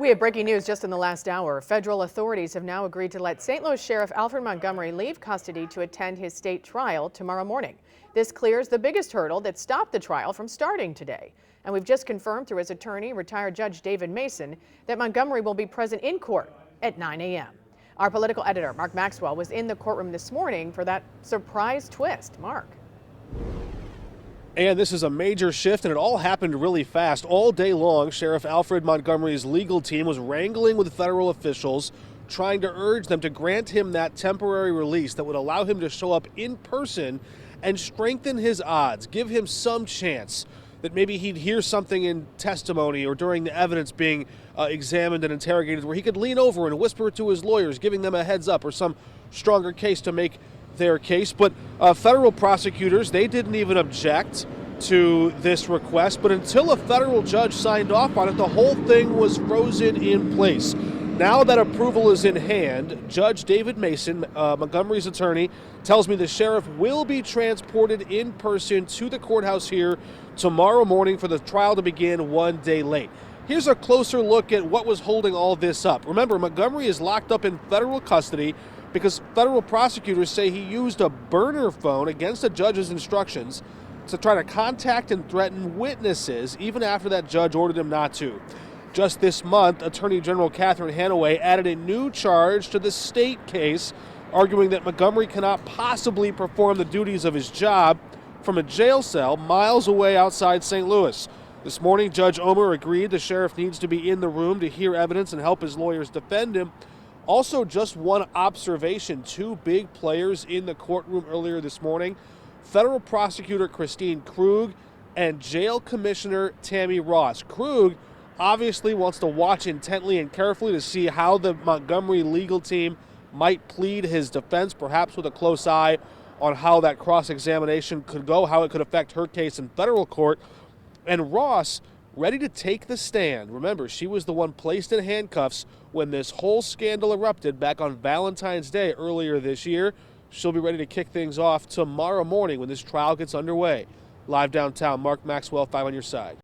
We have breaking news just in the last hour. Federal authorities have now agreed to let St. Louis Sheriff Alfred Montgomery leave custody to attend his state trial tomorrow morning. This clears the biggest hurdle that stopped the trial from starting today. And we've just confirmed through his attorney, retired Judge David Mason, that Montgomery will be present in court at 9 a.m. Our political editor, Mark Maxwell, was in the courtroom this morning for that surprise twist. Mark. And this is a major shift, and it all happened really fast. All day long, Sheriff Alfred Montgomery's legal team was wrangling with federal officials, trying to urge them to grant him that temporary release that would allow him to show up in person and strengthen his odds, give him some chance that maybe he'd hear something in testimony or during the evidence being examined and interrogated where he could lean over and whisper to his lawyers, giving them a heads up or some stronger case to make their case. But federal prosecutors, they didn't even object to this request, but until a federal judge signed off on it, the whole thing was frozen in place. Now that approval is in hand, Judge David Mason, Montgomery's attorney, tells me the sheriff will be transported in person to the courthouse here tomorrow morning for the trial to begin one day late. Here's a closer look at what was holding all this up. Remember, Montgomery is locked up in federal custody because federal prosecutors say he used a burner phone against a judge's instructions to try to contact and threaten witnesses even after that judge ordered him not to. Just this month, Attorney General Catherine Hanaway added a new charge to the state case, arguing that Montgomery cannot possibly perform the duties of his job from a jail cell miles away outside St. Louis. This morning, Judge Omer agreed the sheriff needs to be in the room to hear evidence and help his lawyers defend him. Also, just one observation, two big players in the courtroom earlier this morning, federal prosecutor Christine Krug and jail commissioner Tammy Ross. Krug obviously wants to watch intently and carefully to see how the Montgomery legal team might plead his defense, perhaps with a close eye on how that cross-examination could go, how it could affect her case in federal court. And Ross, ready to take the stand. Remember, she was the one placed in handcuffs when this whole scandal erupted back on Valentine's Day earlier this year. She'll be ready to kick things off tomorrow morning when this trial gets underway. Live downtown, Mark Maxwell, 5 on your side.